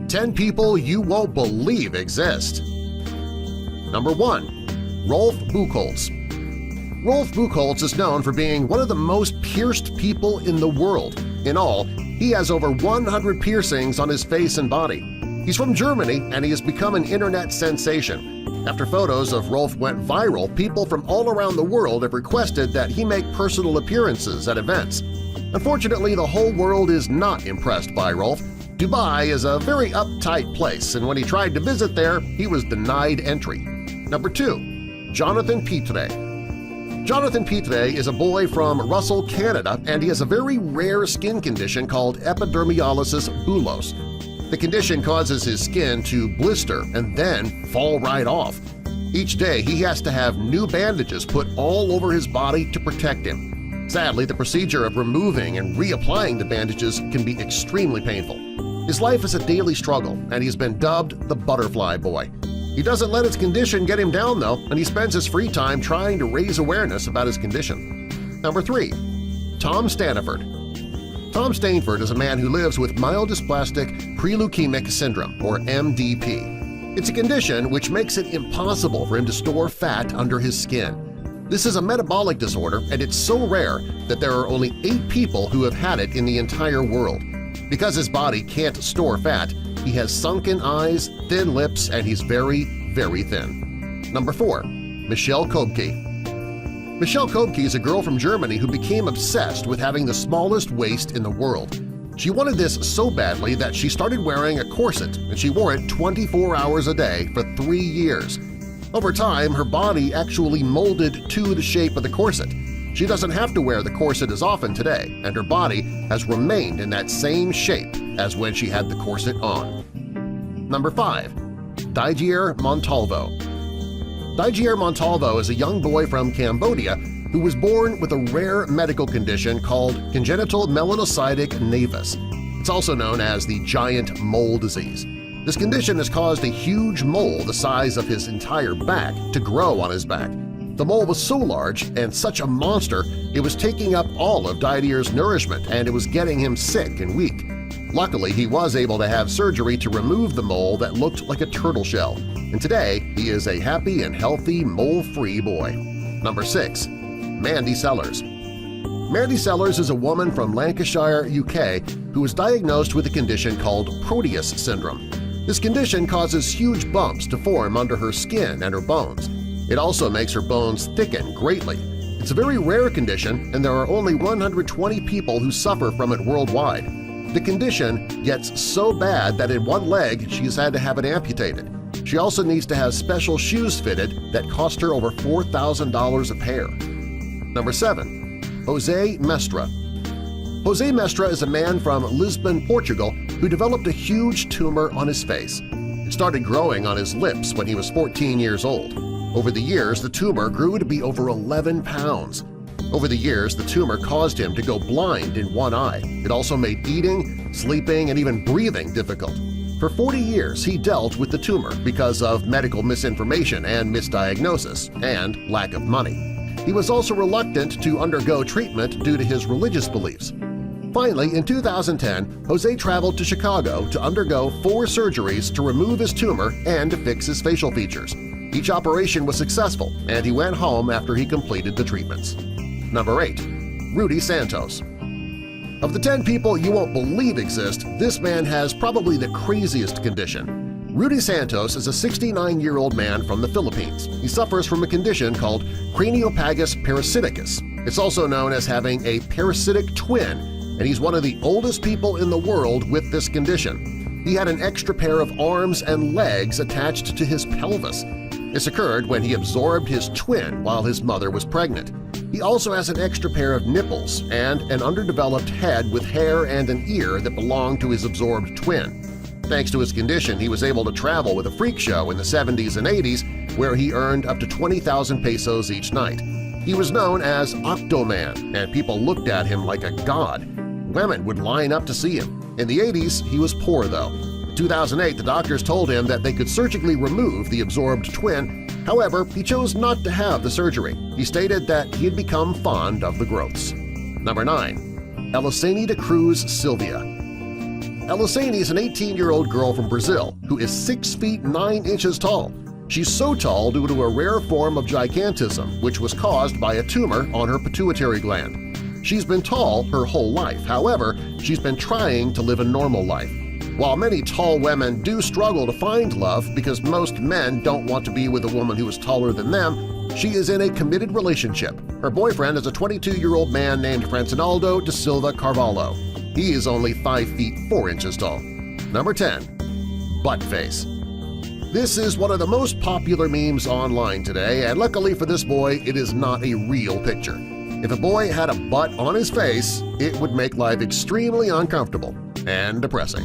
10 people you won't believe exist. Number 1. Rolf Buchholz. Rolf Buchholz is known for being one of the most pierced people in the world. In all, he has over 100 piercings on his face and body. He's from Germany and he has become an internet sensation. After photos of Rolf went viral, people from all around the world have requested that he make personal appearances at events. Unfortunately, the whole world is not impressed by Rolf. Dubai is a very uptight place, and when he tried to visit there, he was denied entry. Number 2. Jonathan Pitre. Jonathan Pitre is a boy from Russell, Canada, and he has a very rare skin condition called epidermolysis bullosa. The condition causes his skin to blister and then fall right off. Each day he has to have new bandages put all over his body to protect him. Sadly, the procedure of removing and reapplying the bandages can be extremely painful. His life is a daily struggle, and he's been dubbed the Butterfly Boy. He doesn't let his condition get him down, though, and he spends his free time trying to raise awareness about his condition. Number 3. Tom Staniford. Tom Staniford is a man who lives with myelodysplastic preleukemic syndrome, or MDP. It's a condition which makes it impossible for him to store fat under his skin. This is a metabolic disorder, and it's so rare that there are only 8 people who have had it in the entire world. Because his body can't store fat, he has sunken eyes, thin lips, and he's very, very thin. Number 4. Michelle Kobke. Michelle Kobke is a girl from Germany who became obsessed with having the smallest waist in the world. She wanted this so badly that she started wearing a corset, and she wore it 24 hours a day for 3 years. Over time, her body actually molded to the shape of the corset. She doesn't have to wear the corset as often today, and her body has remained in that same shape as when she had the corset on. Number 5. Didier Montalvo. Didier Montalvo is a young boy from Cambodia who was born with a rare medical condition called congenital melanocytic nevus. It's also known as the giant mole disease. This condition has caused a huge mole the size of his entire back to grow on his back. The mole was so large and such a monster it was taking up all of Didier's nourishment and it was getting him sick and weak. Luckily, he was able to have surgery to remove the mole that looked like a turtle shell, and today he is a happy and healthy mole-free boy. Number 6. Mandy Sellers. Mandy Sellers is a woman from Lancashire, UK, who was diagnosed with a condition called Proteus syndrome. This condition causes huge bumps to form under her skin and her bones. It also makes her bones thicken greatly. It's a very rare condition, and there are only 120 people who suffer from it worldwide. The condition gets so bad that in one leg she's had to have it amputated. She also needs to have special shoes fitted that cost her over $4,000 a pair. Number 7. Jose Mestre. Jose Mestre is a man from Lisbon, Portugal, who developed a huge tumor on his face. It started growing on his lips when he was 14 years old. Over the years, the tumor grew to be over 11 pounds. Over the years, the tumor caused him to go blind in one eye. It also made eating, sleeping, and even breathing difficult. For 40 years, he dealt with the tumor because of medical misinformation and misdiagnosis, and lack of money. He was also reluctant to undergo treatment due to his religious beliefs. Finally, in 2010, Jose traveled to Chicago to undergo 4 surgeries to remove his tumor and to fix his facial features. Each operation was successful, and he went home after he completed the treatments. Number 8. Rudy Santos. Of the 10 people you won't believe exist, this man has probably the craziest condition. Rudy Santos is a 69-year-old man from the Philippines. He suffers from a condition called craniopagus parasiticus. It's also known as having a parasitic twin, and he's one of the oldest people in the world with this condition. He had an extra pair of arms and legs attached to his pelvis. This occurred when he absorbed his twin while his mother was pregnant. He also has an extra pair of nipples and an underdeveloped head with hair and an ear that belonged to his absorbed twin. Thanks to his condition, he was able to travel with a freak show in the 70s and 80s where he earned up to 20,000 pesos each night. He was known as Octoman, and people looked at him like a god. Women would line up to see him. In the 80s, he was poor, though. In 2008, the doctors told him that they could surgically remove the absorbed twin. However, he chose not to have the surgery. He stated that he had become fond of the growths. Number 9. Elisani de Cruz Silvia. Elisane is an 18-year-old girl from Brazil who is 6 feet 9 inches tall. She's so tall due to a rare form of gigantism which was caused by a tumor on her pituitary gland. She's been tall her whole life, however, she's been trying to live a normal life. While many tall women do struggle to find love because most men don't want to be with a woman who is taller than them, she is in a committed relationship. Her boyfriend is a 22-year-old man named Francinaldo da Silva Carvalho. He is only 5 feet 4 inches tall. Number 10. Butt Face. This is one of the most popular memes online today, and luckily for this boy, it is not a real picture. If a boy had a butt on his face, it would make life extremely uncomfortable and depressing.